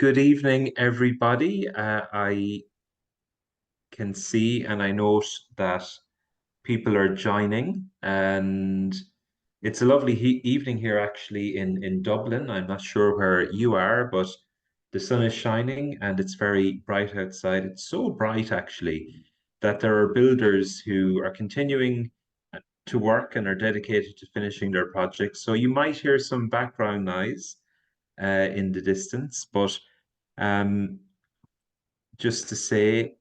Good evening, everybody. I can see and I note that people are joining, and it's a lovely evening here actually in Dublin. I'm not sure where you are, but the sun is shining and it's very bright outside. It's so bright actually that there are builders who are continuing to work and are dedicated to finishing their projects. So you might hear some background noise in the distance, but um, just to say,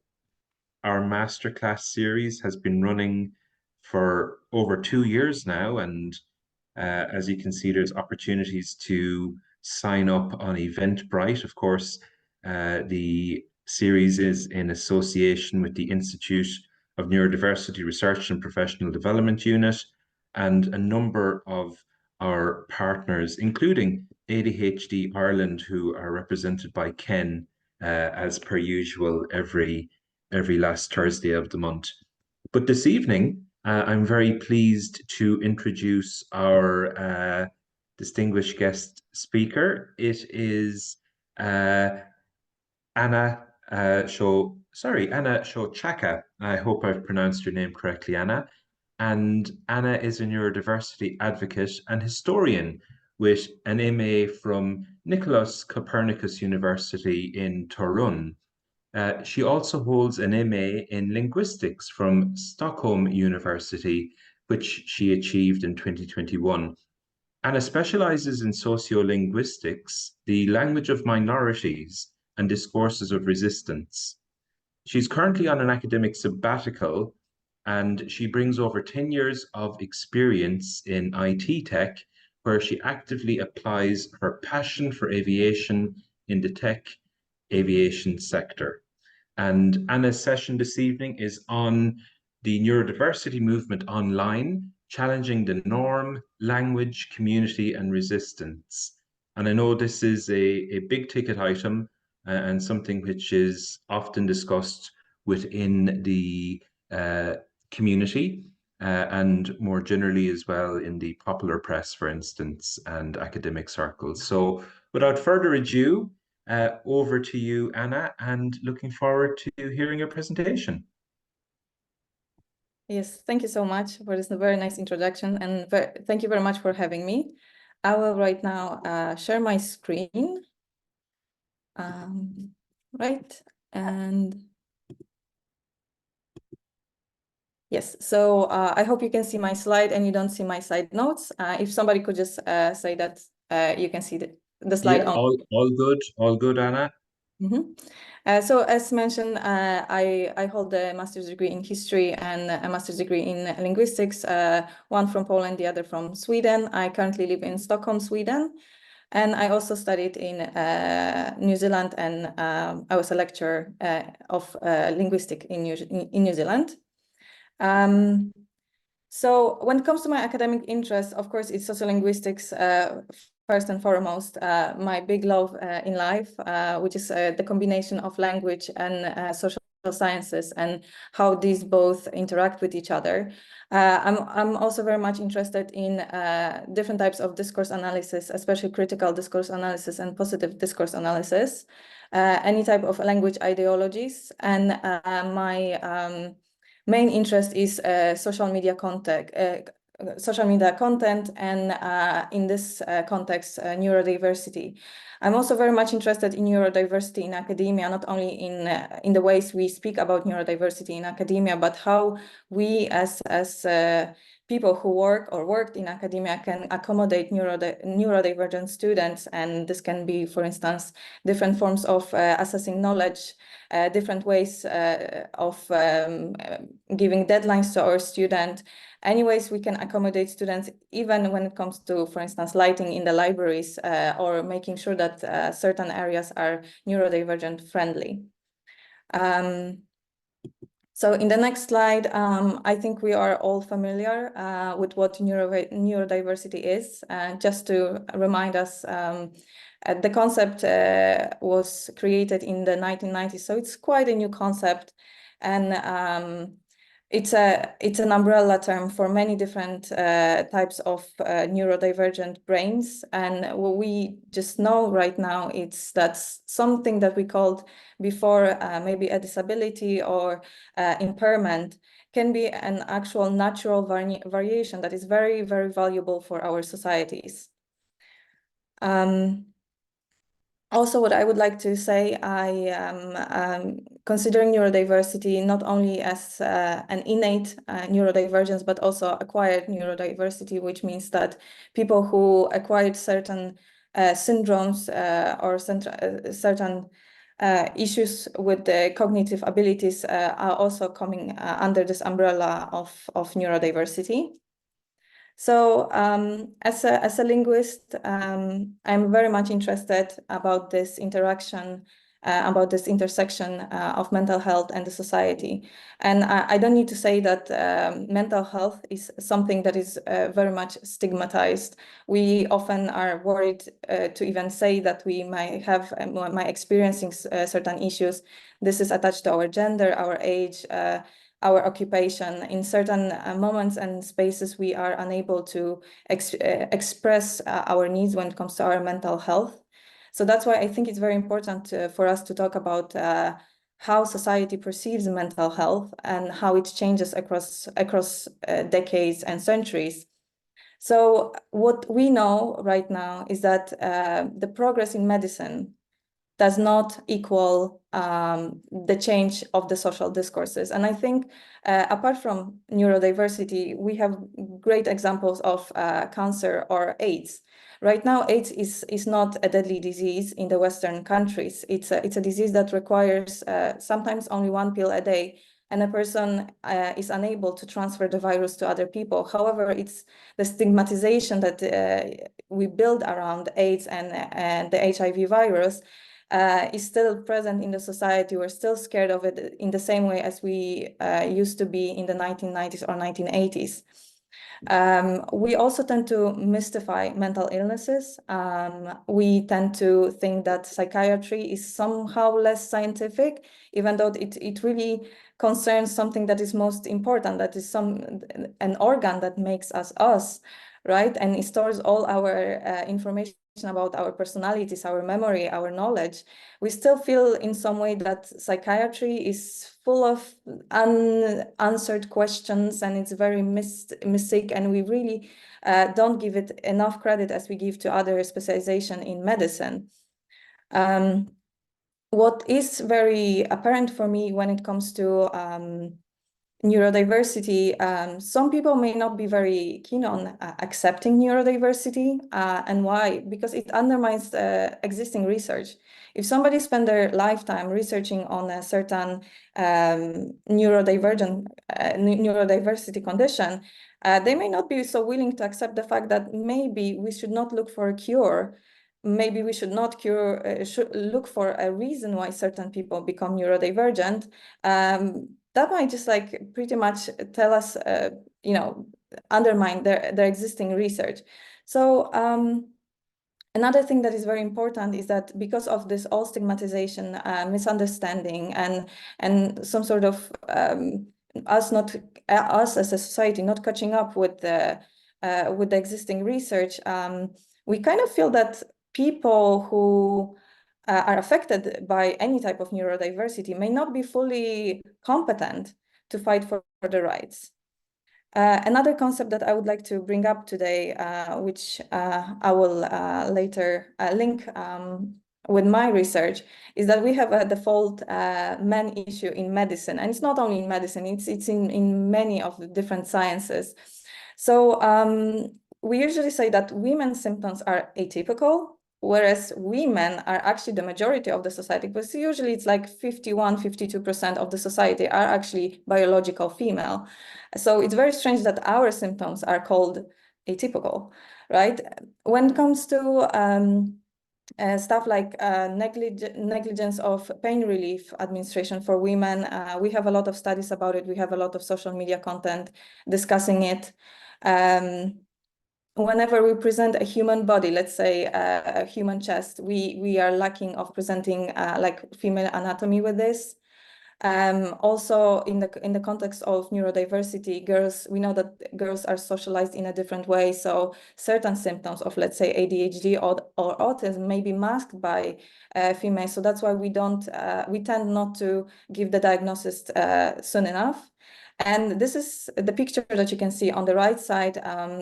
our masterclass series has been running for over 2 years now, and as you can see, there's opportunities to sign up on Eventbrite. Of course, the series is in association with the Institute of Neurodiversity Research and Professional Development Unit, and a number of our partners, including ADHD Ireland, who are represented by Ken, as per usual, every last Thursday of the month. But this evening, I'm very pleased to introduce our distinguished guest speaker. It is uh, Anna Sochacka. I hope I've pronounced your name correctly, Anna. And Anna is a neurodiversity advocate and historian with an MA from Nicolaus Copernicus University in Torun. She also holds an MA in linguistics from Stockholm University, which she achieved in 2021. Anna specializes in sociolinguistics, the language of minorities, and discourses of resistance. She's currently on an academic sabbatical, and she brings over 10 years of experience in IT tech, where she actively applies her passion for aviation in the tech aviation sector. And Anna's session this evening is on the neurodiversity movement online, challenging the norm, language, community, and resistance. And I know this is a big ticket item and something which is often discussed within the community and more generally as well in the popular press, for instance, and academic circles. So without further ado, over to you, Anna, and looking forward to hearing your presentation. Yes, thank you so much for this very nice introduction, and thank you very much for having me. I will right now share my screen. Right, and yes, so I hope you can see my slide and you don't see my side notes. If somebody could just say that you can see the slide Yeah, on. all good, Anna. So as mentioned, I hold a master's degree in history and a master's degree in linguistics, one from Poland, the other from Sweden. I currently live in Stockholm, Sweden. And I also studied in New Zealand, and I was a lecturer of linguistics in New Zealand. So when it comes to my academic interest, of course, it's sociolinguistics first and foremost, my big love in life, which is the combination of language and social sciences and how these both interact with each other. I'm also very much interested in different types of discourse analysis, especially critical discourse analysis and positive discourse analysis, any type of language ideologies, and my main interest is social media content, and in this context, neurodiversity. I'm also very much interested in neurodiversity in academia, not only in the ways we speak about neurodiversity in academia, but how we as people who work or worked in academia can accommodate neurodivergent students. And this can be, for instance, different forms of assessing knowledge, different ways of giving deadlines to our student. Anyways, we can accommodate students, even when it comes to, for instance, lighting in the libraries or making sure that certain areas are neurodivergent friendly. So in the next slide, I think we are all familiar with what neurodiversity is. Just to remind us, the concept was created in the 1990s, so it's quite a new concept. And it's an umbrella term for many different types of neurodivergent brains. And what we just know right now, that's something that we called before maybe a disability or impairment can be an actual natural variation that is very, very valuable for our societies. Also, what I would like to say, I am considering neurodiversity not only as an innate neurodivergence, but also acquired neurodiversity, which means that people who acquired certain syndromes or certain issues with the cognitive abilities are also coming under this umbrella of neurodiversity. So as a linguist, I'm very much interested about this interaction, about this intersection of mental health and the society. And I don't need to say that mental health is something that is very much stigmatized. We often are worried to even say that we might have, might experiencing certain issues. This is attached to our gender, our age, our occupation. In certain moments and spaces, we are unable to express our needs when it comes to our mental health. So that's why I think it's very important for us to talk about how society perceives mental health and how it changes across decades and centuries. So what we know right now is that the progress in medicine does not equal the change of the social discourses. And I think apart from neurodiversity, we have great examples of cancer or AIDS. Right now, AIDS is not a deadly disease in the Western countries. It's a disease that requires sometimes only one pill a day, and a person is unable to transfer the virus to other people. However, it's the stigmatization that we build around AIDS and the HIV virus is still present in the society. We're still scared of it in the same way as we used to be in the 1990s or 1980s. We also tend to mystify mental illnesses. We tend to think that psychiatry is somehow less scientific, even though it really concerns something that is most important, that is an organ that makes us, right? And it stores all our information about our personalities, our memory, our knowledge. We still feel in some way that psychiatry is full of unanswered questions, and it's very mystic, and we really don't give it enough credit as we give to other specialization in medicine. What is very apparent for me when it comes to neurodiversity, some people may not be very keen on accepting neurodiversity. And why? Because it undermines existing research. If somebody spend their lifetime researching on a certain neurodiversity condition, they may not be so willing to accept the fact that maybe we should not look for a cure. Maybe we should not should look for a reason why certain people become neurodivergent. That might just like pretty much tell us, undermine their existing research. So another thing that is very important is that because of this all stigmatization, misunderstanding, and some sort of us as a society not catching up with the existing research, we kind of feel that people who are affected by any type of neurodiversity may not be fully competent to fight for the rights. Another concept that I would like to bring up today, which I will later link with my research, is that we have a default man issue in medicine. And it's not only in medicine, it's in many of the different sciences. So we usually say that women's symptoms are atypical, whereas women are actually the majority of the society, because usually it's like 51, 52% of the society are actually biological female. So it's very strange that our symptoms are called atypical, right? When it comes to stuff like negligence of pain relief administration for women, we have a lot of studies about it. We have a lot of social media content discussing it. Whenever we present a human body, let's say a human chest, we are lacking of presenting like female anatomy with this. Also, in the context of neurodiversity, we know that girls are socialized in a different way. So certain symptoms of, let's say, ADHD or autism may be masked by females. So that's why we tend not to give the diagnosis soon enough. And this is the picture that you can see on the right side.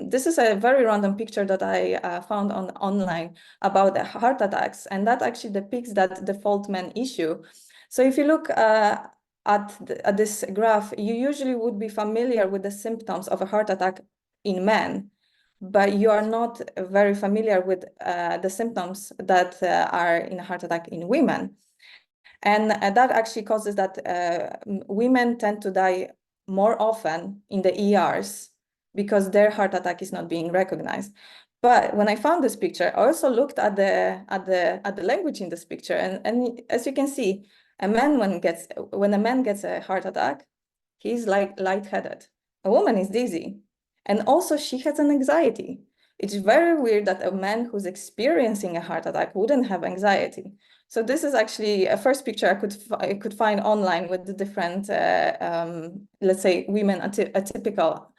This is a very random picture that I found online about heart attacks, and that actually depicts that default men issue. So if you look at this graph, you usually would be familiar with the symptoms of a heart attack in men, but you are not very familiar with the symptoms that are in a heart attack in women. And that actually causes that women tend to die more often in the ERs because their heart attack is not being recognized. But when I found this picture, I also looked at the language in this picture, and as you can see, when a man gets a heart attack, he's like lightheaded. A woman is dizzy, and also she has an anxiety. It's very weird that a man who's experiencing a heart attack wouldn't have anxiety. So this is actually a first picture I could find online with the different, let's say, women atypical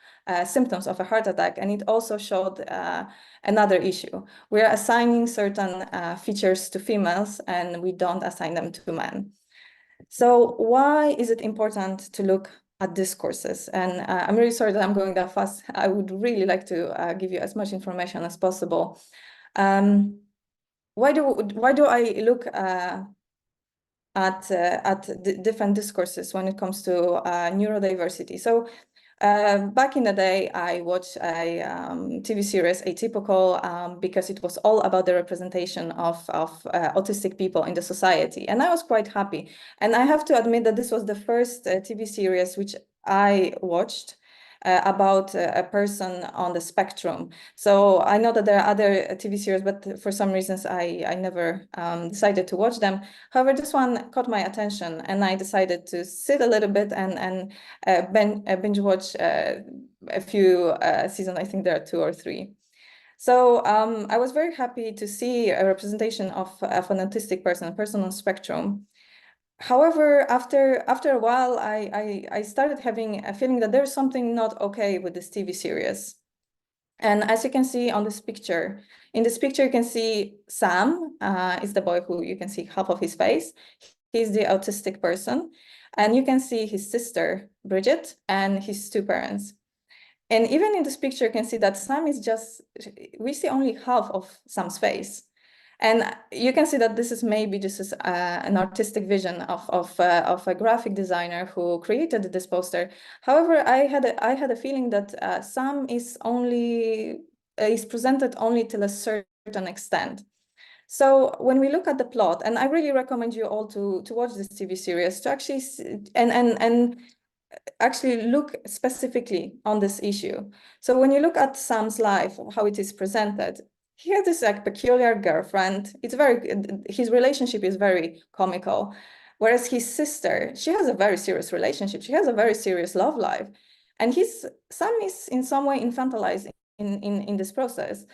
symptoms of a heart attack, and it also showed another issue. We're assigning certain features to females, and we don't assign them to men. So why is it important to look at discourses? And I'm really sorry that I'm going that fast. I would really like to give you as much information as possible. Why do I look at different discourses when it comes to neurodiversity? So back in the day, I watched a TV series, Atypical, because it was all about the representation of autistic people in the society. And I was quite happy. And I have to admit that this was the first TV series which I watched about a person on the spectrum. So I know that there are other TV series, but for some reasons I never decided to watch them. However, this one caught my attention, and I decided to sit a little bit and binge watch a few seasons. I think there are 2 or 3. So I was very happy to see a representation of an autistic person, a person on spectrum. However, after a while, I started having a feeling that there's something not okay with this TV series. And as you can see on this picture, in this picture, you can see Sam is the boy who you can see half of his face. He's the autistic person. And you can see his sister, Bridget, and his 2 parents. And even in this picture, you can see that Sam is we see only half of Sam's face. And you can see that this is maybe just an artistic vision of a graphic designer who created this poster. However, I had a feeling that Sam is presented only till a certain extent. So when we look at the plot, and I really recommend you all to watch this TV series to actually and actually look specifically on this issue. So when you look at Sam's life, how it is presented, he has this like peculiar girlfriend. His relationship is very comical. Whereas his sister, she has a very serious relationship. She has a very serious love life. And Sam is in some way infantilized in this process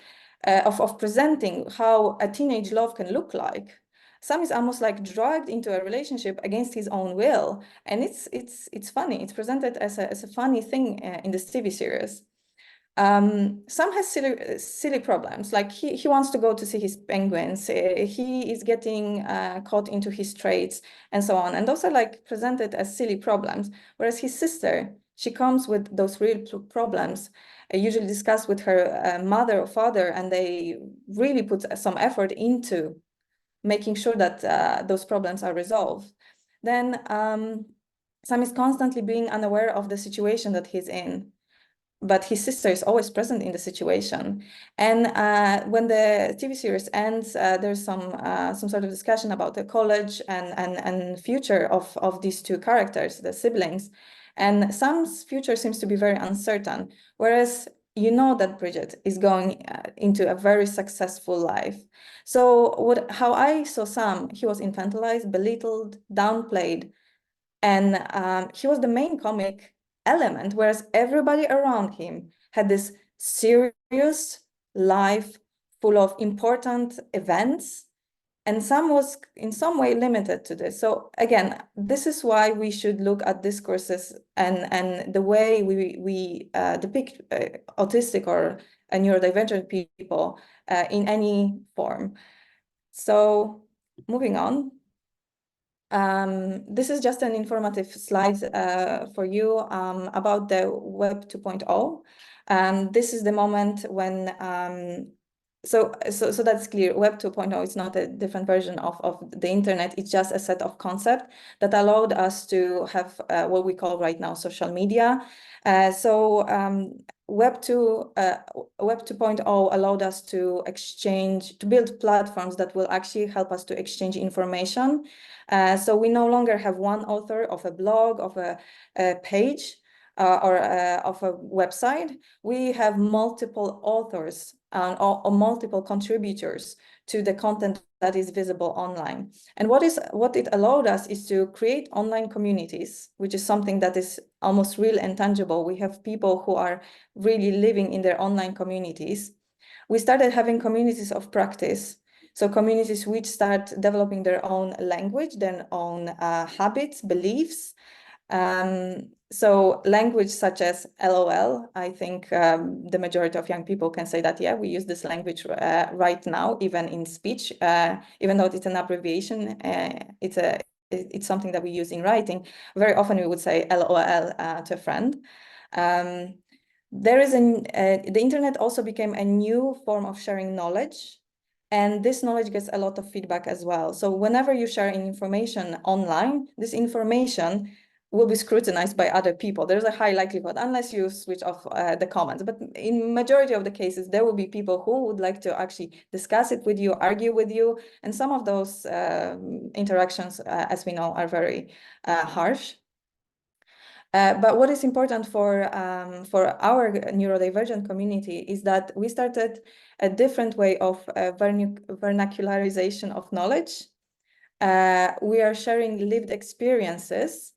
of presenting how a teenage love can look like. Sam is almost like dragged into a relationship against his own will, and it's funny. It's presented as a funny thing in this TV series. Sam has silly problems, like he wants to go to see his penguins. He is getting caught into his traits and so on, and those are like presented as silly problems. Whereas his sister, she comes with those real problems, usually discussed with her mother or father, and they really put some effort into making sure that those problems are resolved. Then Sam is constantly being unaware of the situation that he's in, but his sister is always present in the situation. And when the TV series ends, there's some sort of discussion about the college and future of these 2 characters, the siblings. And Sam's future seems to be very uncertain, whereas you know that Bridget is going into a very successful life. So how I saw Sam, he was infantilized, belittled, downplayed, and he was the main comic element, whereas everybody around him had this serious life full of important events and some was in some way limited to this. So again, this is why we should look at discourses and the way we depict autistic or neurodivergent people in any form. So moving on. This is just an informative slide for you about the Web 2.0. This is the moment when, so that's clear. Web 2.0 is not a different version of the internet. It's just a set of concepts that allowed us to have what we call right now social media. Web 2.0 allowed us to build platforms that will actually help us to exchange information. So we no longer have one author of a blog, of a page, or of a website. We have multiple authors or multiple contributors to the content that is visible online. And what it allowed us is to create online communities, which is something that is almost real and tangible. We have people who are really living in their online communities. We started having communities of practice. So communities which start developing their own language, their own habits, beliefs. So language such as LOL, I think the majority of young people can say that, yeah, we use this language right now, even in speech, even though it's an abbreviation, it's something that we use in writing. Very often we would say LOL to a friend. The internet also became a new form of sharing knowledge. And this knowledge gets a lot of feedback as well. So whenever you share information online, this information will be scrutinized by other people. There's a high likelihood, unless you switch off the comments. But in majority of the cases, there will be people who would like to actually discuss it with you, argue with you. And some of those interactions, as we know, are very harsh. But what is important for our neurodivergent community is that we started a different way of vernacularization of knowledge. We are sharing lived experiences,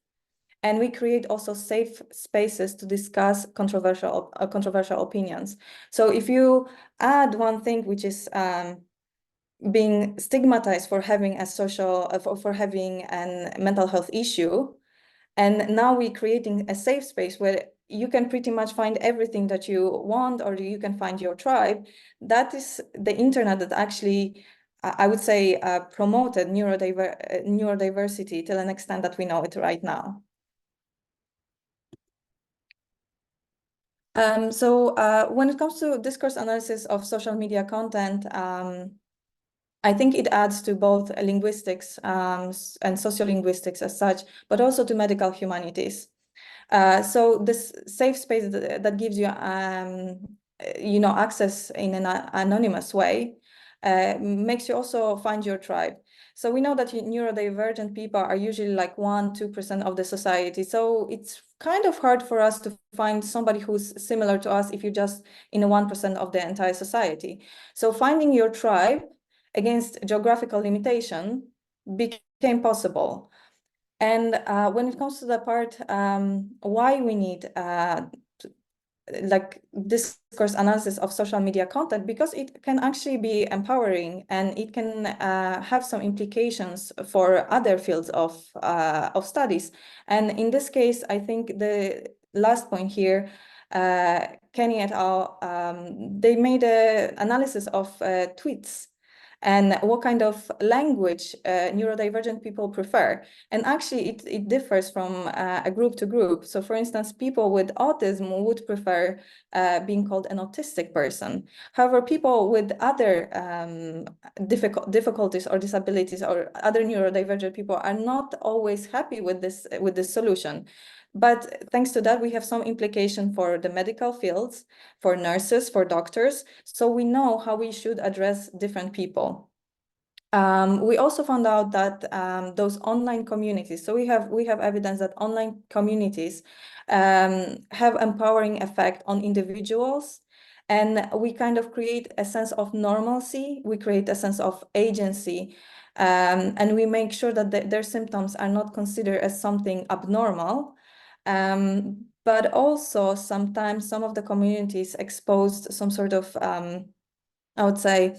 and we create also safe spaces to discuss controversial opinions. So if you add one thing, which is being stigmatized for having a for having a mental health issue, and now we're creating a safe space where you can pretty much find everything that you want, or you can find your tribe. That is the internet that actually, I would say, promoted neurodiversity till an extent that we know it right now. When it comes to discourse analysis of social media content, I think it adds to both linguistics and sociolinguistics as such, but also to medical humanities. So this safe space that gives you, access in an anonymous way makes you also find your tribe. So we know that neurodivergent people are usually like 1-2% of the society. So it's kind of hard for us to find somebody who's similar to us if you're just in a 1% of the entire society. So finding your tribe against geographical limitation became possible. And when it comes to the part why we need like discourse analysis of social media content, because it can actually be empowering, and it can have some implications for other fields of studies. And in this case, I think the last point here, Kenny et al., they made an analysis of tweets and what kind of language neurodivergent people prefer. And actually, it differs from a group to group. So for instance, people with autism would prefer being called an autistic person. However, people with other difficulties or disabilities or other neurodivergent people are not always happy with this solution. But thanks to that, we have some implication for the medical fields, for nurses, for doctors. So we know how we should address different people. We also found out that those online communities, so we have evidence that online communities have empowering effect on individuals, and we kind of create a sense of normalcy, we create a sense of agency, and we make sure that their symptoms are not considered as something abnormal. But also sometimes some of the communities exposed some sort of, I would say,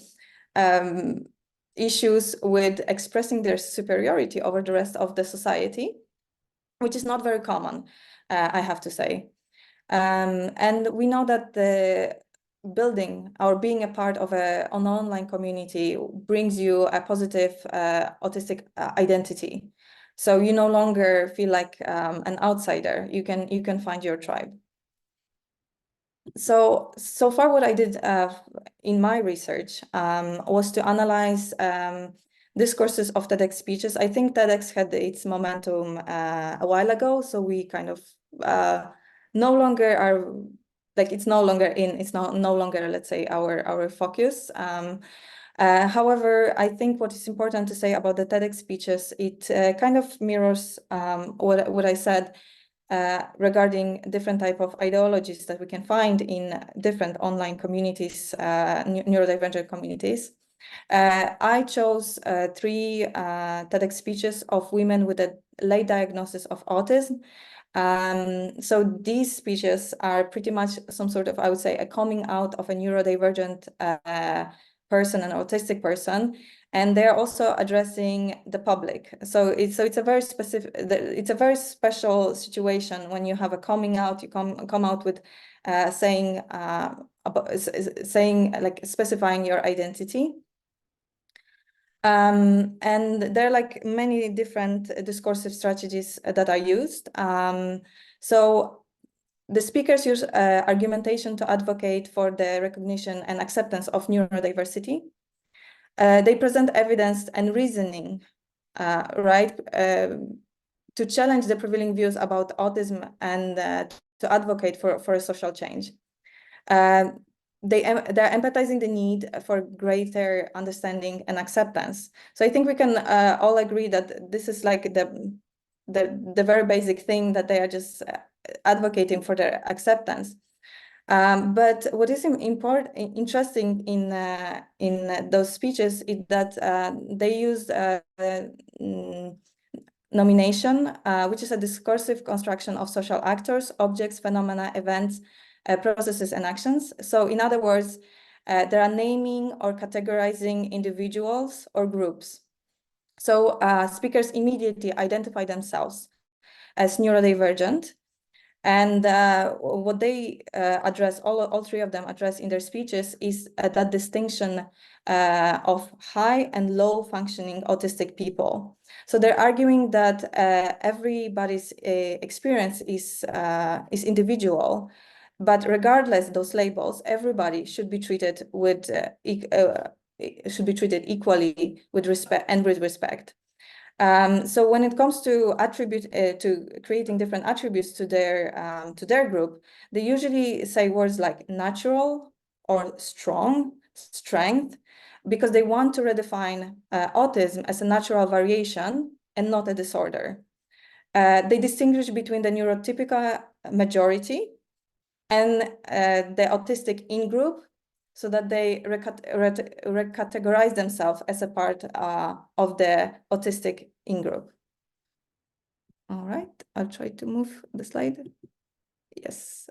issues with expressing their superiority over the rest of the society, which is not very common, I have to say. And we know that the building or being a part of an online community brings you a positive autistic identity. So you no longer feel like an outsider. You can find your tribe. So far what I did in my research was to analyze discourses of TEDx speeches. I think TEDx had its momentum a while ago, so we kind of no longer are, like, it's no longer, let's say, our focus. However, I think what is important to say about the TEDx speeches, it kind of mirrors what I said regarding different type of ideologies that we can find in different online communities, neurodivergent communities. I chose 3 TEDx speeches of women with a late diagnosis of autism. So these speeches are pretty much some sort of, I would say, a coming out of a neurodivergent person, an autistic person, and they're also addressing the public. So it's a very special situation when you have a coming out. You come out with saying like specifying your identity. And there are like many different discursive strategies that are used. So the speakers use argumentation to advocate for the recognition and acceptance of neurodiversity. They present evidence and reasoning, right, to challenge the prevailing views about autism and to advocate for a social change. They're empathizing the need for greater understanding and acceptance. So I think we can all agree that this is like the very basic thing, that they are just advocating for their acceptance. But what is interesting in those speeches is that they used nomination, which is a discursive construction of social actors, objects, phenomena, events, processes, and actions. So in other words, they are naming or categorizing individuals or groups. So speakers immediately identify themselves as neurodivergent. And what they address, all 3 of them address in their speeches, is that distinction of high and low functioning autistic people. So they're arguing that everybody's experience is individual, but regardless those labels, everybody should be treated with equally with respect and with respect. So when it comes to to creating different attributes to their group, they usually say words like natural or strong, strength, because they want to redefine autism as a natural variation and not a disorder. They distinguish between the neurotypical majority and the autistic in-group, so that they recategorize themselves as a part of the autistic in-group. All right, I'll try to move the slide. Yes.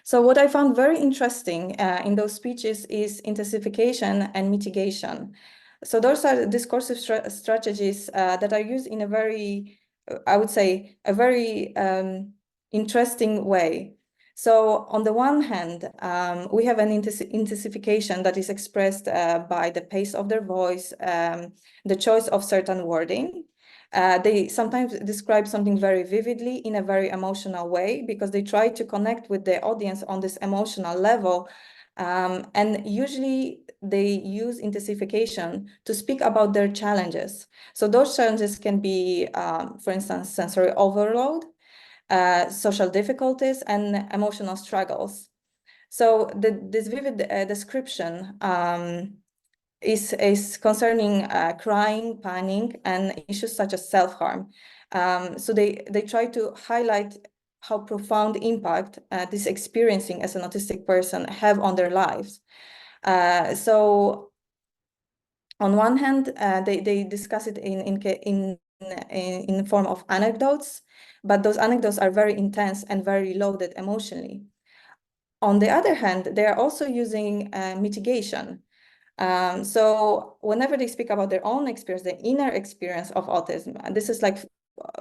So what I found very interesting in those speeches is intensification and mitigation. So those are discursive strategies that are used in a very, I would say, a very interesting way. So on the one hand, we have an intensification that is expressed by the pace of their voice, the choice of certain wording. They sometimes describe something very vividly in a very emotional way, because they try to connect with the audience on this emotional level. And usually they use intensification to speak about their challenges. So those challenges can be, for instance, sensory overload, social difficulties, and emotional struggles. So this vivid description is concerning crying, panic, and issues such as self-harm. So they try to highlight how profound impact this experiencing as an autistic person have on their lives. So on one hand, they discuss it in the form of anecdotes, but those anecdotes are very intense and very loaded emotionally. On the other hand, they are also using mitigation. So whenever they speak about their own experience, the inner experience of autism, and this is like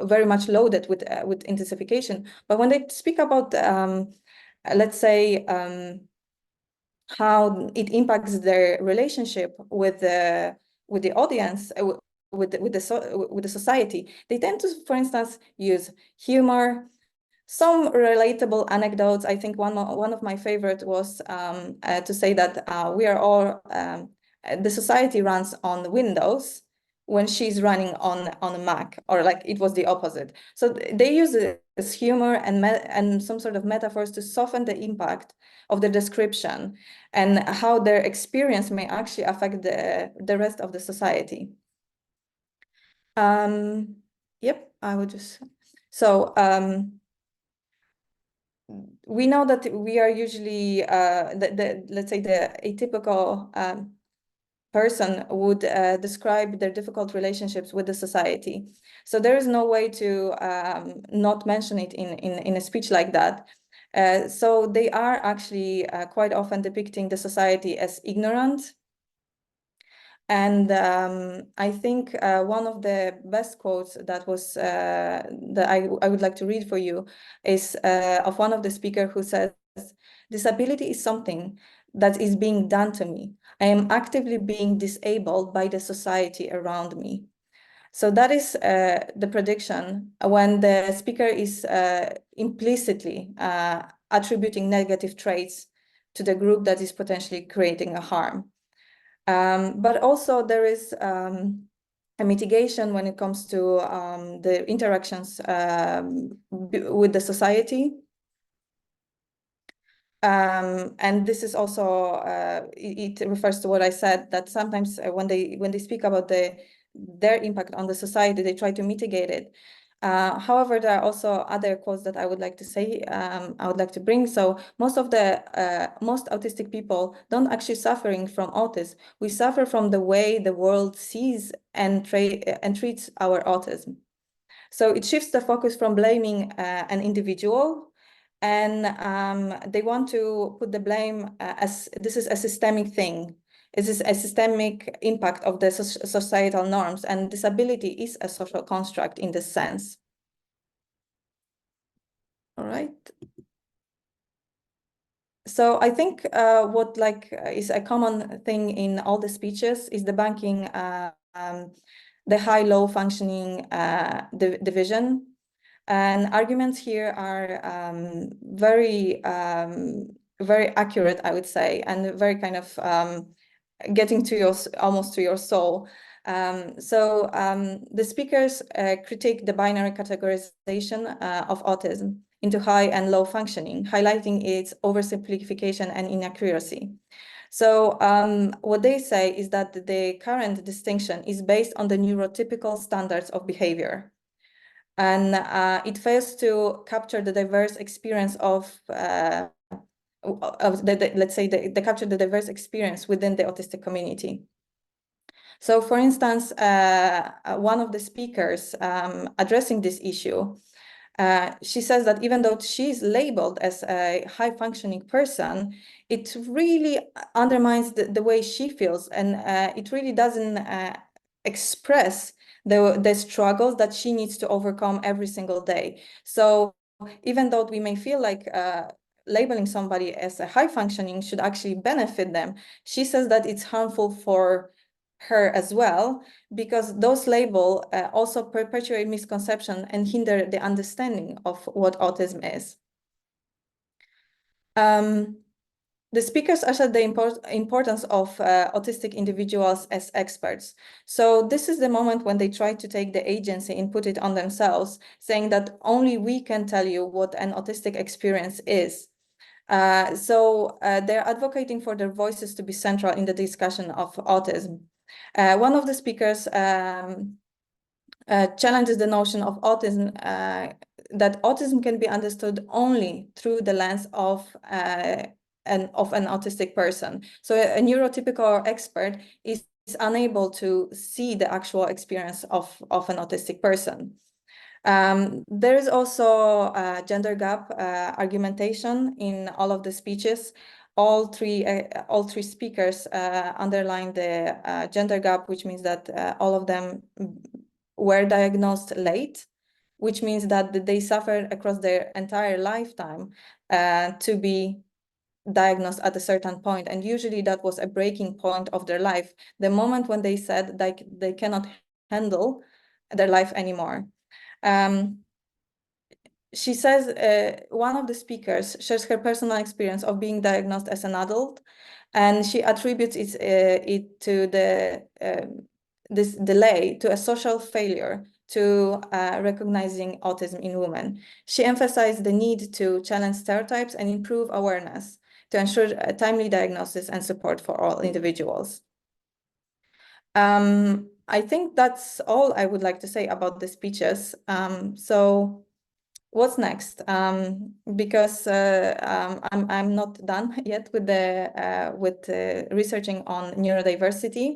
very much loaded with intensification. But when they speak about, let's say, how it impacts their relationship with the audience, with the society, they tend to, for instance, use humor, some relatable anecdotes. I think one of my favorite was to say that we are all the society runs on Windows when she's running on a Mac, or like it was the opposite. So they use this humor and some sort of metaphors to soften the impact of the description and how their experience may actually affect the rest of the society. Yep, I would just so. We know that we are usually let's say the atypical person would describe their difficult relationships with the society. So there is no way to not mention it in a speech like that. So they are actually quite often depicting the society as ignorant. And I think one of the best quotes that was that I would like to read for you is of one of the speakers who says, "Disability is something that is being done to me. I am actively being disabled by the society around me." So that is the prediction when the speaker is implicitly attributing negative traits to the group that is potentially creating a harm. But also there is a mitigation when it comes to the interactions with the society. And this is also, it refers to what I said, that sometimes when they speak about their impact on the society, they try to mitigate it. However, there are also other quotes that I would like to say, I would like to bring. So most autistic people don't actually suffering from autism. We suffer from the way the world sees and treats our autism. So it shifts the focus from blaming an individual, and they want to put the blame as this is a systemic thing. This is a systemic impact of the societal norms, and disability is a social construct in this sense. All right. So I think what is a common thing in all the speeches is debunking the high-low functioning division. And arguments here are very accurate, I would say, and very kind of getting to almost to your soul. The speakers critique the binary categorization of autism into high and low functioning, highlighting its oversimplification and inaccuracy. So what they say is that the current distinction is based on the neurotypical standards of behavior. And it fails to capture the diverse experience let's say, capture the diverse experience within the autistic community. So for instance, one of the speakers addressing this issue, she says that even though she's labeled as a high-functioning person, it really undermines the way she feels, and it really doesn't express the struggles that she needs to overcome every single day. So even though we may feel like labeling somebody as a high-functioning should actually benefit them, she says that it's harmful for her as well, because those labels also perpetuate misconception and hinder the understanding of what autism is. The speakers assert the importance of autistic individuals as experts. So this is the moment when they try to take the agency and put it on themselves, saying that only we can tell you what an autistic experience is. They're advocating for their voices to be central in the discussion of autism. One of the speakers challenges the notion of autism, that autism can be understood only through the lens of an autistic person. So a neurotypical expert is unable to see the actual experience of an autistic person. There is also a gender gap argumentation in all of the speeches. all three speakers underlined the gender gap, which means that all of them were diagnosed late, which means that they suffered across their entire lifetime to be diagnosed at a certain point. And usually that was a breaking point of their life, the moment when they said they cannot handle their life anymore. She says one of the speakers shares her personal experience of being diagnosed as an adult, and she attributes it to this delay to a social failure to recognizing autism in women. She emphasized the need to challenge stereotypes and improve awareness to ensure a timely diagnosis and support for all individuals. I think that's all I would like to say about the speeches. So what's next? Because I'm not done yet with researching on neurodiversity.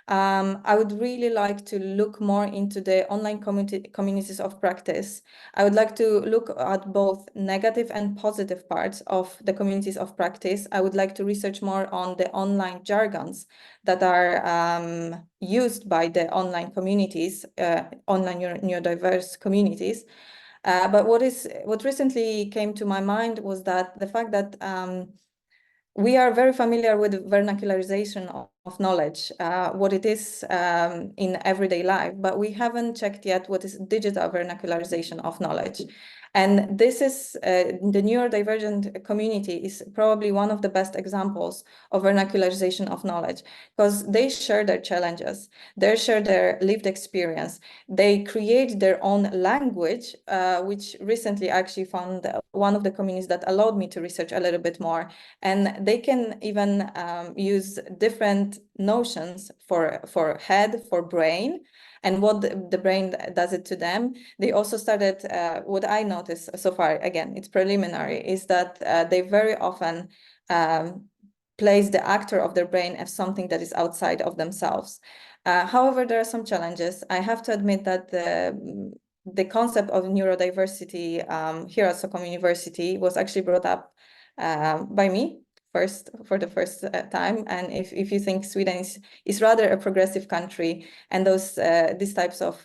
I would really like to look more into the online communities of practice. I would like to look at both negative and positive parts of the communities of practice. I would like to research more on the online jargons that are used by the online communities, online neurodiverse communities. But what recently came to my mind was that the fact that we are very familiar with vernacularization of knowledge, what it is in everyday life, but we haven't checked yet what is digital vernacularization of knowledge. And this is the neurodivergent community is probably one of the best examples of vernacularization of knowledge, because they share their challenges, they share their lived experience, they create their own language, which recently actually found one of the communities that allowed me to research a little bit more. And they can even use different notions for head, for brain, and what the brain does it to them. They also started, what I noticed so far, again, it's preliminary, is that they very often place the actor of their brain as something that is outside of themselves. However, there are some challenges. I have to admit that the concept of neurodiversity here at Sochacka University was actually brought up by me for the first time. And if you think Sweden is rather a progressive country, and these types of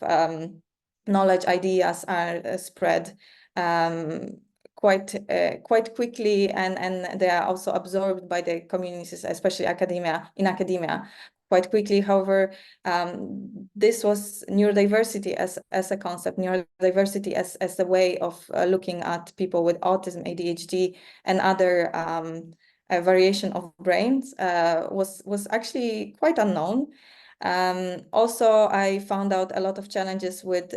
knowledge ideas are spread quite quickly, and they are also absorbed by the communities, especially in academia, quite quickly. However, this was neurodiversity as a concept, neurodiversity as a way of looking at people with autism, ADHD, and other variation of brains was actually quite unknown. Also, I found out a lot of challenges with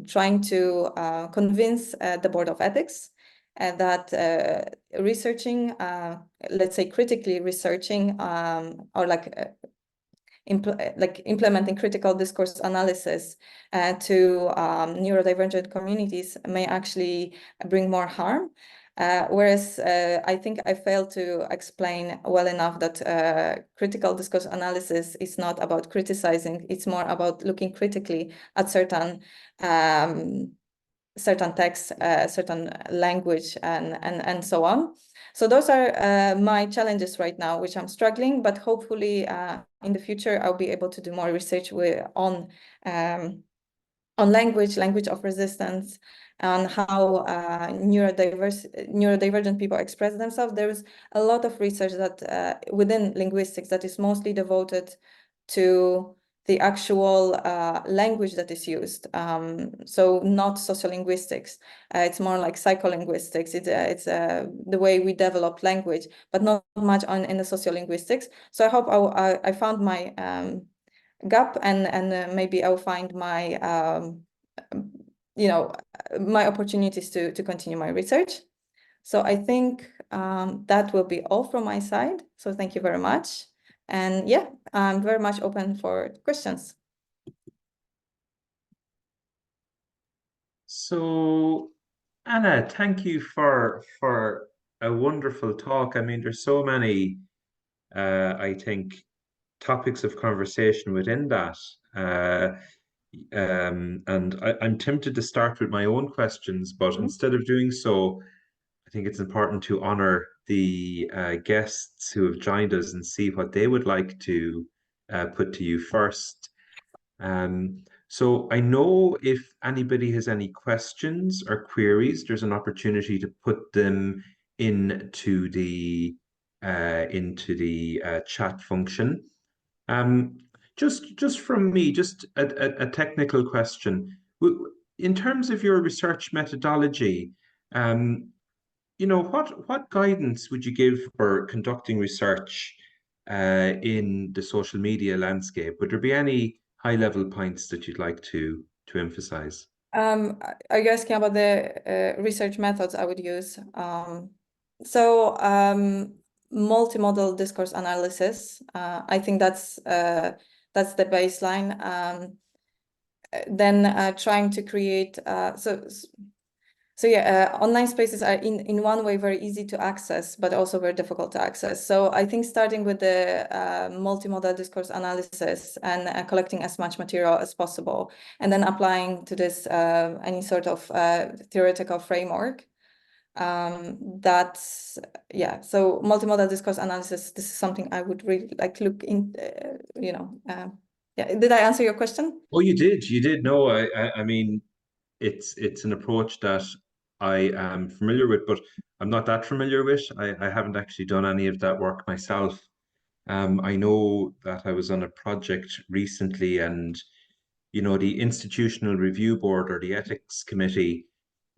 trying to convince the Board of Ethics that researching, let's say critically researching, or implementing critical discourse analysis to neurodivergent communities may actually bring more harm. Whereas I think I failed to explain well enough that critical discourse analysis is not about criticizing, it's more about looking critically at certain texts, certain language, and so on. So those are my challenges right now, which I'm struggling, but hopefully in the future I'll be able to do more research on language of resistance, on how neurodivergent people express themselves. There is a lot of research that within linguistics that is mostly devoted to the actual language that is used. So not sociolinguistics. It's more like psycholinguistics. It's the way we develop language, but not much in the sociolinguistics. So I hope I found my gap, and maybe I'll find my my opportunities to continue my research. So I think that will be all from my side. So thank you very much. And yeah, I'm very much open for questions. So, Anna, thank you for a wonderful talk. I mean, there's so many, I think, topics of conversation within that. And I'm tempted to start with my own questions, but instead of doing so, I think it's important to honor the guests who have joined us and see what they would like to put to you first. So I know if anybody has any questions or queries, there's an opportunity to put them into the chat function. Just from me, just a technical question. In terms of your research methodology, what guidance would you give for conducting research in the social media landscape? Would there be any high-level points that you'd like to emphasize? Are you asking about the research methods I would use? So multimodal discourse analysis. I think that's the baseline. Then trying to create online spaces are in one way very easy to access, but also very difficult to access. So I think starting with the multimodal discourse analysis and collecting as much material as possible, and then applying to this any sort of theoretical framework. So multimodal discourse analysis, this is something I would really like to look in, Did I answer your question? Oh, you did. You did. No, I mean, it's an approach that I am familiar with, but I'm not that familiar with. I haven't actually done any of that work myself. I know that I was on a project recently, and the institutional review board or the ethics committee,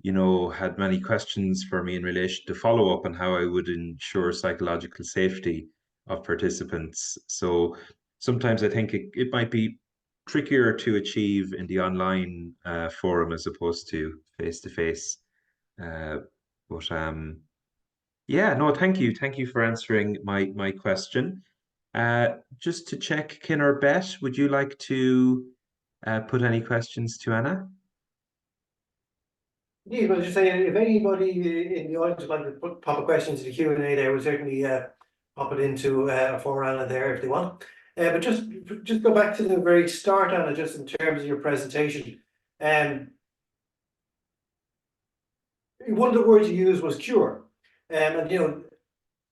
had many questions for me in relation to follow up and how I would ensure psychological safety of participants. So sometimes I think it might be trickier to achieve in the online forum as opposed to face to face. But yeah, no, thank you for answering my question. Just to check, Kin or Bet, would you like to put any questions to Anna? Yeah, but just saying, if anybody in the audience would like to pop a question into the Q&A there, we'll certainly pop it into for Anna there if they want. But just go back to the very start, Anna, just in terms of your presentation. One of the words you used was cure. And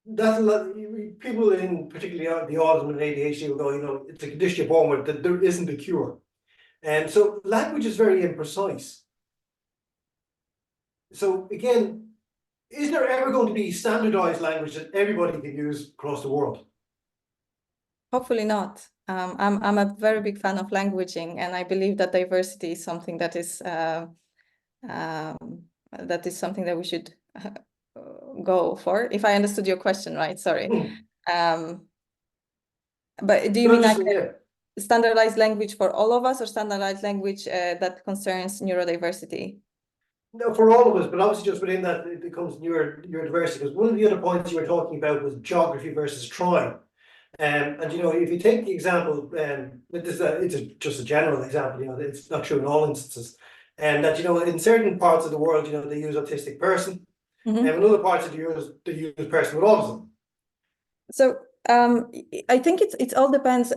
that's a lot, people in particularly the autism and ADHD will go, it's a condition you're born with, that there isn't a cure. And so language is very imprecise. So again, is there ever going to be standardized language that everybody can use across the world? Hopefully not. I'm a very big fan of languaging, and I believe that diversity is something that is something that we should go for. If I understood your question right, sorry. But do you mean like standardized language for all of us, or standardized language that concerns neurodiversity? No, for all of us, but obviously just within that it becomes neurodiversity, because one of the other points you were talking about was geography versus trying. And if you take the example, it's just a general example, it's not true in all instances, and that in certain parts of the world, they use autistic person, and in other parts of the world they use person with autism. So I think it all depends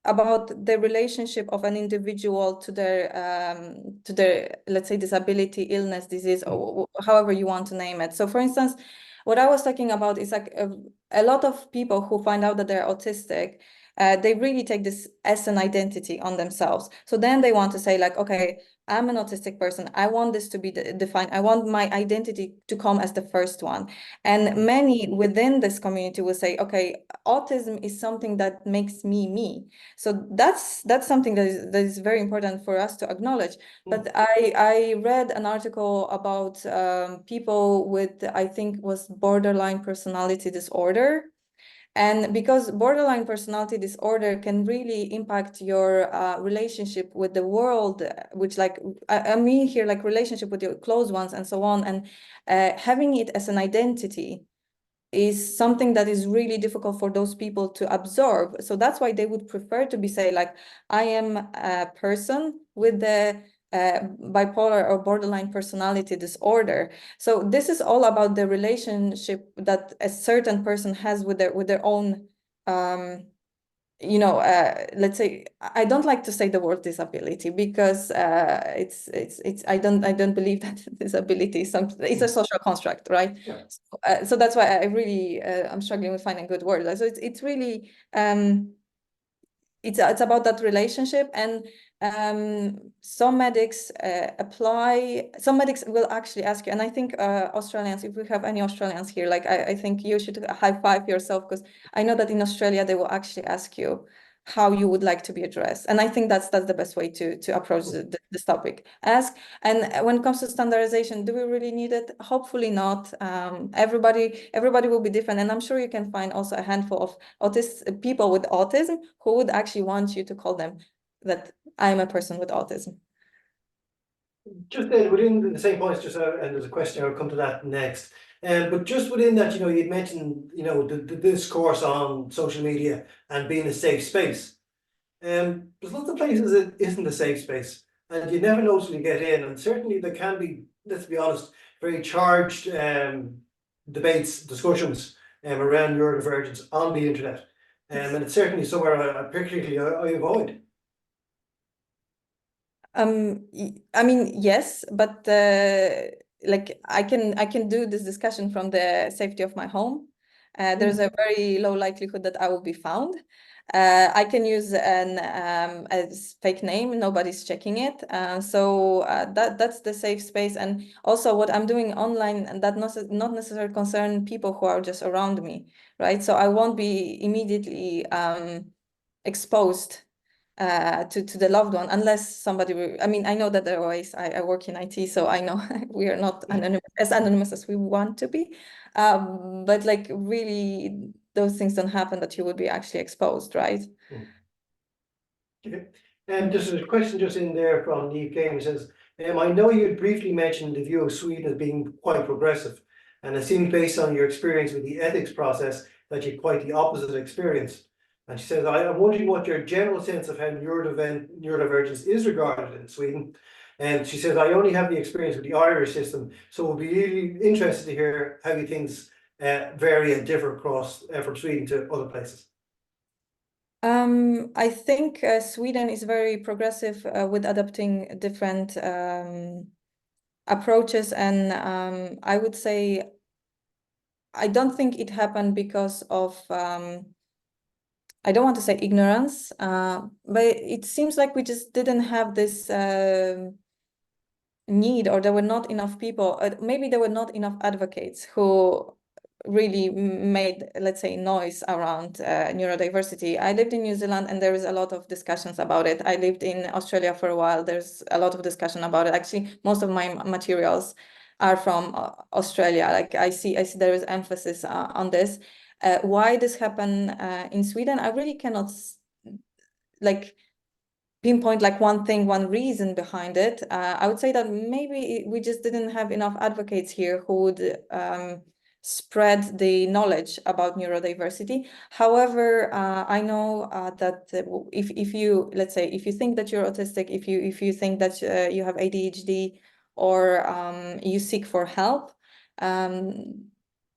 about the relationship of an individual to their let's say disability, illness, disease, or however you want to name it. So for instance, what I was talking about is like a lot of people who find out that they're autistic, they really take this as an identity on themselves. So then they want to say like, okay, I'm an autistic person. I want this to be defined. I want my identity to come as the first one. And many within this community will say, okay, autism is something that makes me me. So that's something that is very important for us to acknowledge. But I read an article about people with, I think was borderline personality disorder. And because borderline personality disorder can really impact your relationship with the world, which I mean here, like relationship with your close ones and so on, and having it as an identity is something that is really difficult for those people to absorb. So that's why they would prefer to be say like, I am a person with the bipolar or borderline personality disorder. So this is all about the relationship that a certain person has with their own let's say I don't like to say the word disability because it's I don't believe that disability is something, it's a social construct, right? Yeah. So that's why I really I'm struggling with finding good words. So it's really it's about that relationship, and some medics some medics will actually ask you, and I think Australians, if we have any Australians here, like I think you should high five yourself, because I know that in Australia they will actually ask you how you would like to be addressed, and I think that's the best way to approach this topic. Ask. And when it comes to standardization, do we really need it? Hopefully not. Everybody will be different, and I'm sure you can find also a handful of people with autism who would actually want you to call them that I'm a person with autism. Just within the same points, and there's a question, I'll come to that next. But just within that, you'd mentioned, the discourse on social media and being a safe space. There's lots of places it isn't a safe space, and you never know till you get in. And certainly there can be, let's be honest, very charged debates, discussions around neurodivergence on the internet. And it's certainly somewhere particularly I avoid. I mean, yes, but like I can do this discussion from the safety of my home. There's a very low likelihood that I will be found. I can use a fake name, nobody's checking it. So that's the safe space. And also what I'm doing online, and that not necessarily concern people who are just around me, right? So I won't be immediately exposed to the loved one, unless somebody will, I mean, I know that there are ways. I work in IT, so I know we are not anonymous as we want to be. But like really, those things don't happen that you would be actually exposed, right? Okay. And just a question just in there from Neve Kane, who says, I know you briefly mentioned the view of Sweden as being quite progressive, and it seems based on your experience with the ethics process that you had quite the opposite experience. And she says, I'm wondering what your general sense of how neurodivergence is regarded in Sweden. And she says, I only have the experience with the Irish system, so we'll be really interested to hear how you things vary and differ across from Sweden to other places. I think Sweden is very progressive with adopting different approaches, and I would say I don't think it happened because of I don't want to say ignorance, but it seems like we just didn't have this need, or there were not enough people, maybe there were not enough advocates who really made, let's say, noise around neurodiversity. I lived in New Zealand and there is a lot of discussions about it. I lived in Australia for a while. There's a lot of discussion about it. Actually, most of my materials are from Australia. Like I see there is emphasis on this. Why this happened in Sweden, I really cannot like pinpoint like one thing, one reason behind it. I would say that maybe we just didn't have enough advocates here who would spread the knowledge about neurodiversity. However, I know that if you, let's say, if you think that you're autistic, if you think that you have ADHD, or you seek for help,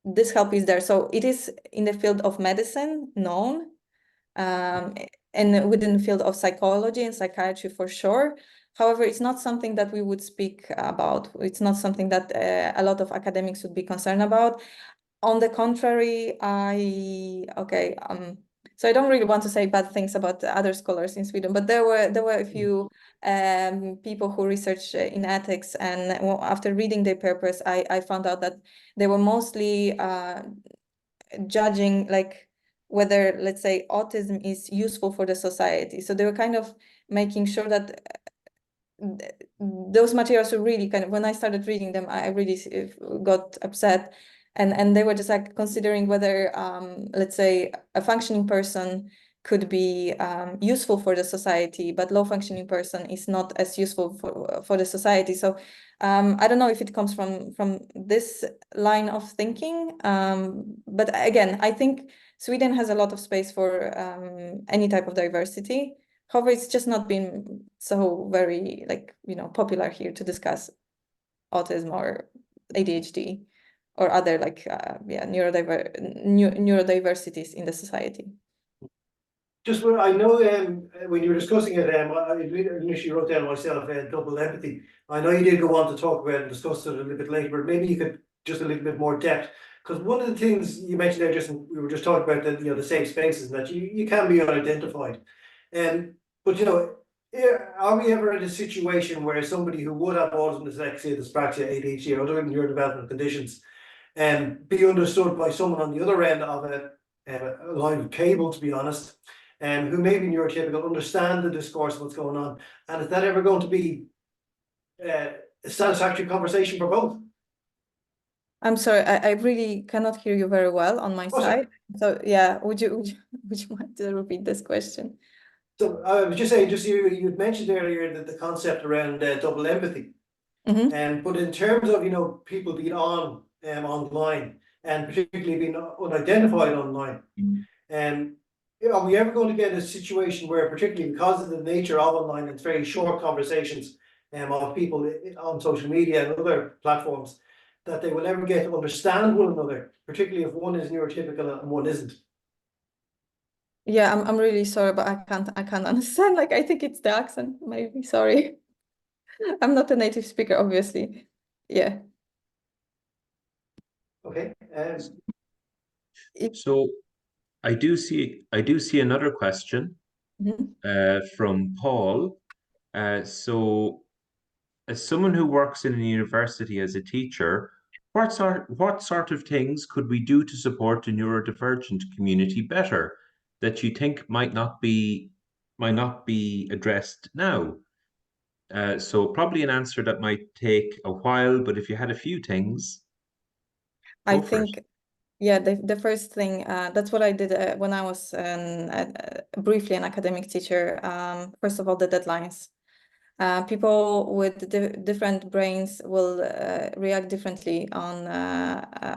this help is there. So it is in the field of medicine known, and within the field of psychology and psychiatry for sure. However, it's not something that we would speak about. It's not something that a lot of academics would be concerned about. On the contrary, so I don't really want to say bad things about other scholars in Sweden, but there were a few people who research in ethics, and after reading their papers, I found out that they were mostly judging like whether, let's say, autism is useful for the society. So they were kind of making sure that those materials were really kind of, when I started reading them, I really got upset. And they were just like considering whether, let's say, a functioning person could be useful for the society, but low functioning person is not as useful for the society. So I don't know if it comes from this line of thinking, but again, I think Sweden has a lot of space for any type of diversity. However, it's just not been so very popular here to discuss autism or ADHD or other neurodiversities in the society. just what I know, when you were discussing it, I initially wrote down myself, double empathy. I know you did go on to talk about and discuss it a little bit later, but maybe you could just a little bit more depth. Because one of the things you mentioned there, we were just talking about the safe spaces, and that you can be unidentified. But are we ever in a situation where somebody who would have autism, dyslexia, dyspraxia, ADHD, or other neurodevelopmental conditions, be understood by someone on the other end of a line of cable, to be honest, who may be neurotypical, understand the discourse of what's going on, and is that ever going to be a satisfactory conversation for both? I'm sorry, I really cannot hear you very well on my side. So yeah, would you want to repeat this question? So I was just saying, you'd mentioned earlier that the concept around double empathy. But in terms of people being online, and particularly being unidentified online, are we ever going to get a situation where, particularly because of the nature of online, it's very short conversations of people on social media and other platforms, that they will ever get to understand one another, particularly if one is neurotypical and one isn't? Yeah, I'm really sorry, but I can't understand. Like, I think it's the accent, maybe. Sorry. I'm not a native speaker, obviously. Yeah. Okay. So I do see another question from Paul. So as someone who works in a university as a teacher, what sort of things could we do to support the neurodivergent community better that you think might not be addressed now? So probably an answer that might take a while, but if you had a few things, I go for it. think, yeah, the first thing, that's what I did when I was briefly an academic teacher. First of all, the deadlines. People with different brains will react differently on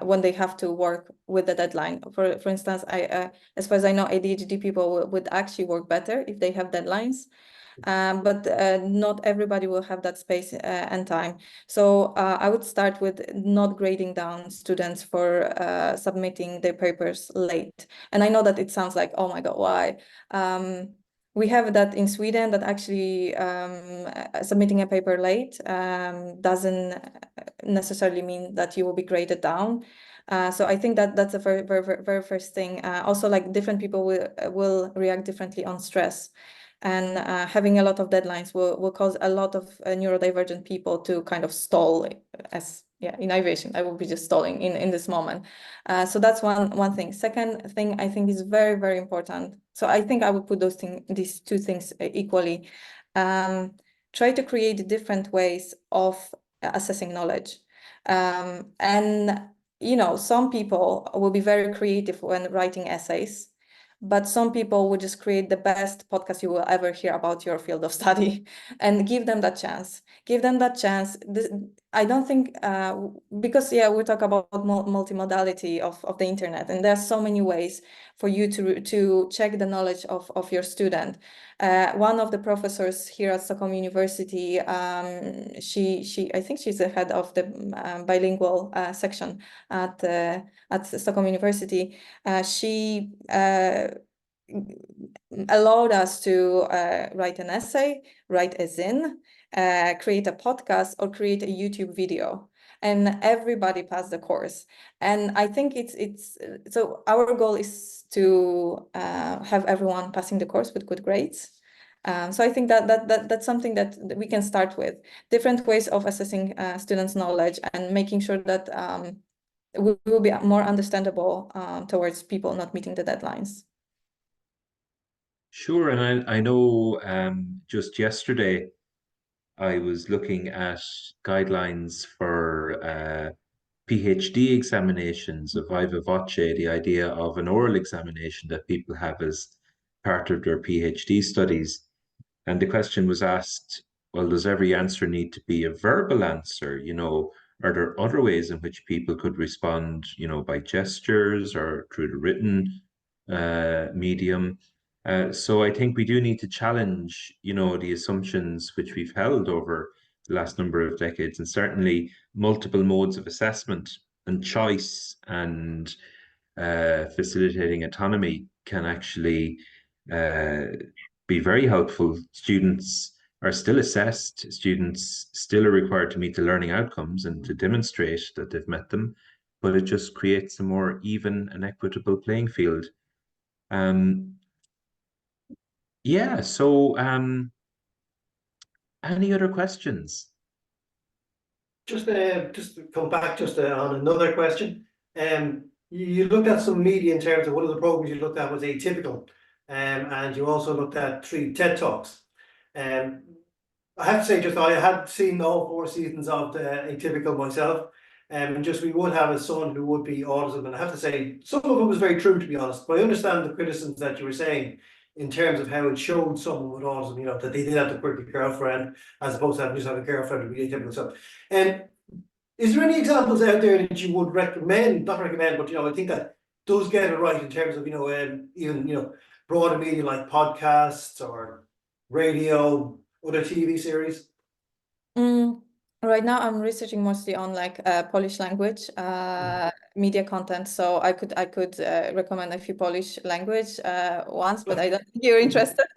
when they have to work with the deadline. For instance, as far as I know, ADHD people would actually work better if they have deadlines. But not everybody will have that space and time. So I would start with not grading down students for submitting their papers late. And I know that it sounds like, oh my God, why? We have that in Sweden, that actually submitting a paper late doesn't necessarily mean that you will be graded down. So I think that that's the very, very, very first thing. Also, like, different people will react differently on stress. And having a lot of deadlines will cause a lot of neurodivergent people to kind of stall, as in aviation, I will be just stalling in this moment. So that's one thing. Second thing I think is very, very important. So I think I would put these two things equally. Try to create different ways of assessing knowledge. And some people will be very creative when writing essays. But some people will just create the best podcast you will ever hear about your field of study, and give them that chance. Give them that chance. I don't think, because we talk about multimodality of the internet, and there are so many ways for you to check the knowledge of your student. One of the professors here at Stockholm University, she I think she's the head of the bilingual section at Stockholm University. She allowed us to write an essay, write a zine, create a podcast, or create a YouTube video. And everybody passed the course. And I think it's so our goal is to have everyone passing the course with good grades. So I think that's something that we can start with. Different ways of assessing students' knowledge, and making sure that we will be more understandable towards people not meeting the deadlines. Sure, and I know just yesterday I was looking at guidelines for PhD examinations of viva voce, the idea of an oral examination that people have as part of their PhD studies. And the question was asked, well, does every answer need to be a verbal answer? Are there other ways in which people could respond, by gestures or through the written medium? So I think we do need to challenge, the assumptions which we've held over the last number of decades, and certainly multiple modes of assessment and choice and facilitating autonomy can actually be very helpful. Students are still assessed, students still are required to meet the learning outcomes and to demonstrate that they've met them, but it just creates a more even and equitable playing field. Yeah, so any other questions? Just to come back on another question. You looked at some media in terms of one of the programs you looked at was Atypical, and you also looked at 3 TED Talks. I have to say, just I had seen all 4 seasons of the Atypical myself, and just we would have a son who would be autism, and I have to say some of it was very true, to be honest. But I understand the criticisms that you were saying in terms of how it showed someone with autism, you know, that they did have to quirky girlfriend as opposed to having just have a girlfriend to be atypical stuff. And is there any examples out there that you would recommend, not recommend, but you know, I think that does get it right in terms of, you know, even, you know, broader media like podcasts or radio, other TV series? Right now, I'm researching mostly on like Polish language media content. So I could recommend a few Polish language ones, but I don't think you're interested.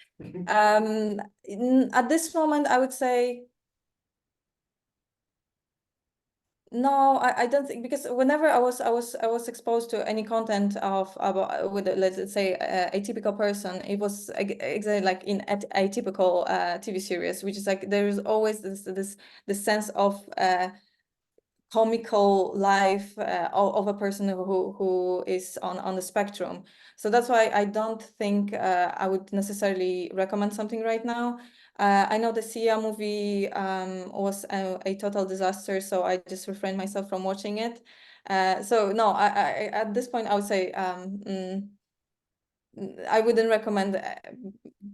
At this moment, I would say no. I don't think, because whenever I was exposed to any content of about with let's say a typical person, it was exactly like in a typical TV series, which is like there is always this sense of comical life of a person who is on the spectrum. So that's why I don't think I would necessarily recommend something right now. I know the Sia movie was a total disaster, so I just refrained myself from watching it. So no, I at this point I would say I wouldn't recommend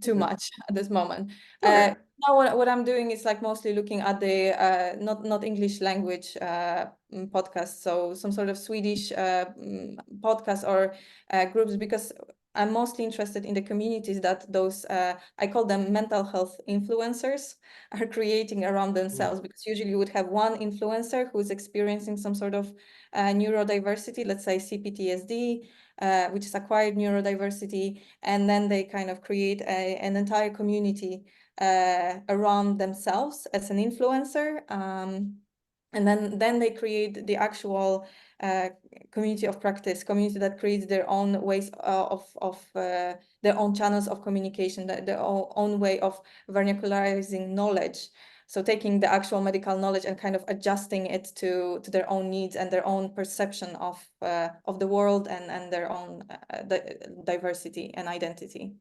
too much at this moment. Okay. Now what I'm doing is like mostly looking at the not English language podcasts, so some sort of Swedish podcast or groups, because I'm mostly interested in the communities that those I call them mental health influencers are creating around themselves, because usually you would have one influencer who's experiencing some sort of neurodiversity, let's say CPTSD, which is acquired neurodiversity, and then they kind of create an entire community around themselves as an influencer, and then they create the actual community of practice, community that creates their own ways of their own channels of communication, their own way of vernacularizing knowledge. So taking the actual medical knowledge and kind of adjusting it to their own needs and their own perception of the world and their own diversity and identity.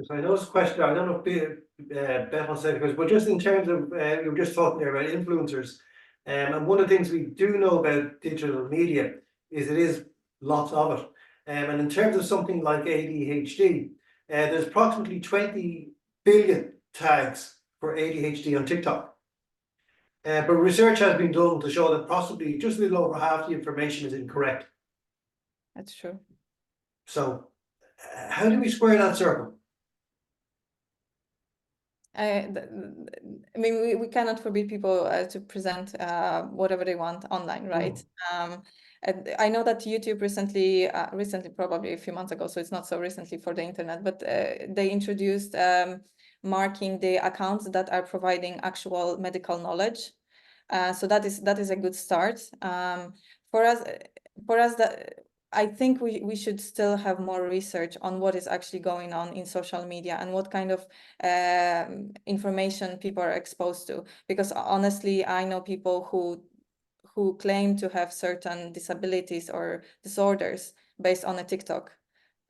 So I know this question, I don't know if Beth will say because, but just in terms of, you were just talking there about influencers, and one of the things we do know about digital media is it is lots of it. And in terms of something like ADHD, there's approximately 20 billion tags for ADHD on TikTok. But research has been done to show that possibly just a little over half the information is incorrect. That's true. So how do we square that circle? I mean, we cannot forbid people to present whatever they want online, right? And I know that YouTube recently, probably a few months ago, so it's not so recently for the internet, but they introduced marking the accounts that are providing actual medical knowledge. So that is a good start. For us, that I think we should still have more research on what is actually going on in social media and what kind of information people are exposed to. Because honestly, I know people who claim to have certain disabilities or disorders based on a TikTok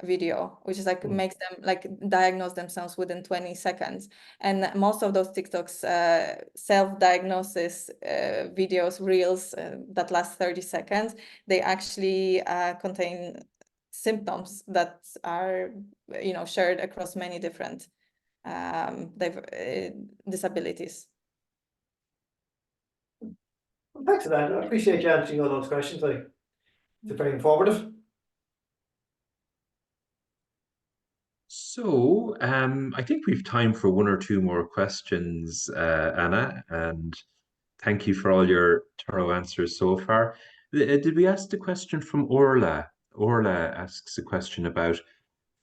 video, which is like makes them like diagnose themselves within 20 seconds. And most of those TikToks, self-diagnosis videos, reels that last 30 seconds, they actually contain symptoms that are, you know, shared across many different disabilities. Well, thanks for that. I appreciate you answering all those questions. It's very informative. So, I think we've time for one or two more questions, Anna, and thank you for all your thorough answers so far. Did we ask the question from Orla? Orla asks a question about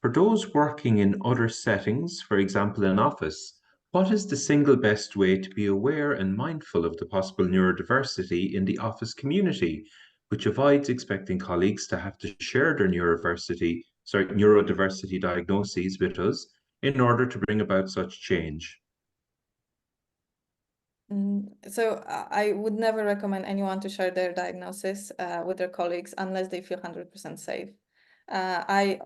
For those working in other settings, for example, in office, what is the single best way to be aware and mindful of the possible neurodiversity in the office community, which avoids expecting colleagues to have to share their neurodiversity diagnoses with us in order to bring about such change? So I would never recommend anyone to share their diagnosis with their colleagues unless they feel 100% safe. I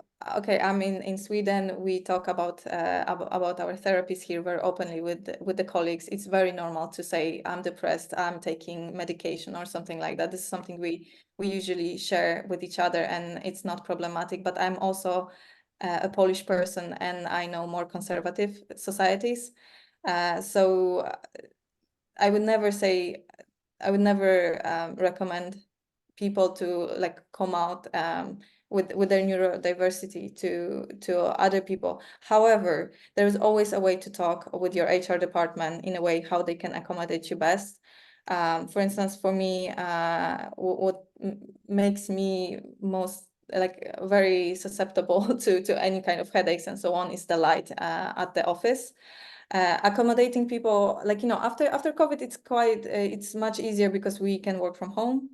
mean, in Sweden, we talk about our therapies here very openly with the colleagues. It's very normal to say, I'm depressed, I'm taking medication or something like that. This is something we usually share with each other, and it's not problematic. But I'm also a Polish person, and I know more conservative societies. So I would never recommend people to like come out with their neurodiversity to other people. However, there is always a way to talk with your HR department in a way how they can accommodate you best. For instance, for me, what makes me most like very susceptible to any kind of headaches and so on is the light at the office. Accommodating people, like, after COVID, it's much easier because we can work from home.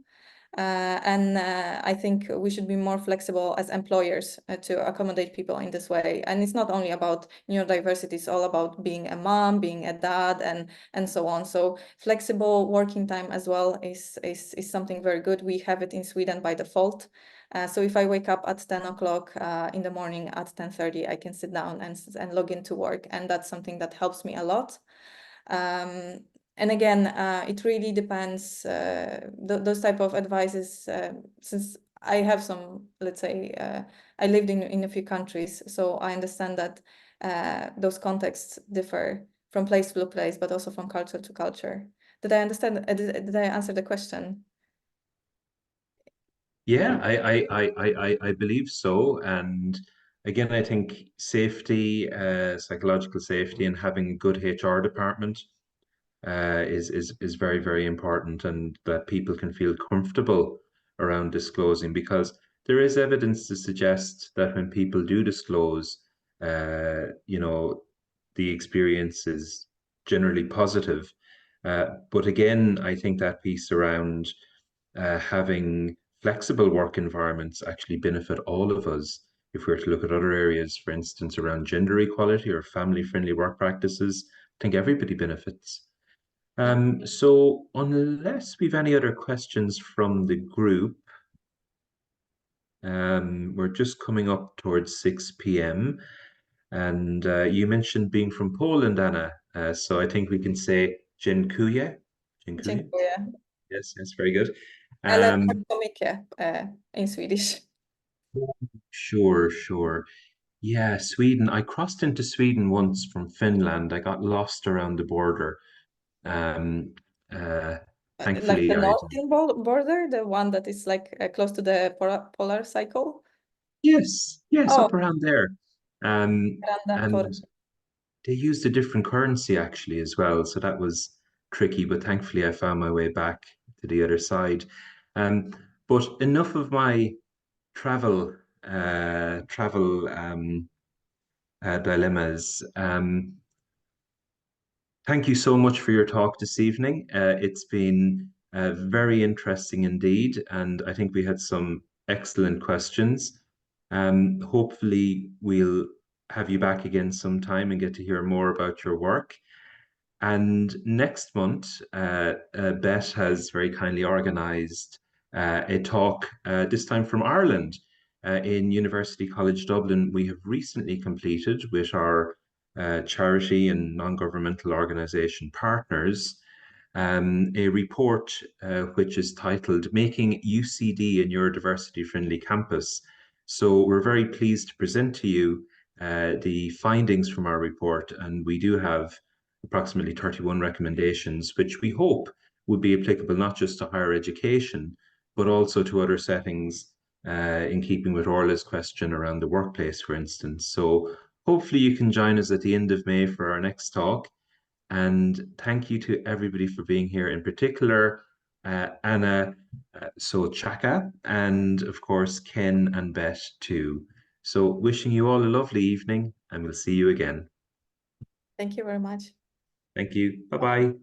And I think we should be more flexible as employers to accommodate people in this way. And it's not only about neurodiversity, it's all about being a mom, being a dad, and so on. So flexible working time as well is something very good. We have it in Sweden by default. So if I wake up at 10 o'clock in the morning, at 10:30, I can sit down and log into work. And that's something that helps me a lot. And again, it really depends. Those type of advices, since I have some, let's say, I lived in a few countries, so I understand that those contexts differ from place to place, but also from culture to culture. Did I understand? Did I answer the question? Yeah, I believe so. And again, I think safety, psychological safety, and having a good HR department is very, very important, and that people can feel comfortable around disclosing, because there is evidence to suggest that when people do disclose, the experience is generally positive. But again, I think that piece around having flexible work environments actually benefit all of us. If we were to look at other areas, for instance, around gender equality or family-friendly work practices, I think everybody benefits. So unless we've any other questions from the group, we're just coming up towards 6 p.m. And you mentioned being from Poland, Anna. So I think we can say dziękuję. Dziękuję. Dziękuję. Yes, yes, very good. Eller tack så mycket in Swedish. Sure, sure. Yeah, Sweden. I crossed into Sweden once from Finland. I got lost around the border. Um, uh, Like Thankfully, the I northern border, the one that is like close to the polar cycle. yes, Oh, up around there. Random And they used a different currency actually as well, so that was tricky. But thankfully, I found my way back to the other side. Um, but enough of my travel dilemmas. Thank you so much for your talk this evening. It's been very interesting indeed, and I think we had some excellent questions. Hopefully, we'll have you back again sometime and get to hear more about your work. And next month, Beth has very kindly organized a talk, this time from Ireland, in University College Dublin. We have recently completed with our charity and non-governmental organization partners a report which is titled Making UCD a Neurodiversity Friendly Campus. So we're very pleased to present to you the findings from our report, and we do have approximately 31 recommendations, which we hope would be applicable not just to higher education, but also to other settings in keeping with Orla's question around the workplace, for instance. So hopefully you can join us at the end of May for our next talk. And thank you to everybody for being here, in particular, Anna Sochacka, and of course, Ken and Beth too. So wishing you all a lovely evening, and we'll see you again. Thank you very much. Thank you. Bye-bye.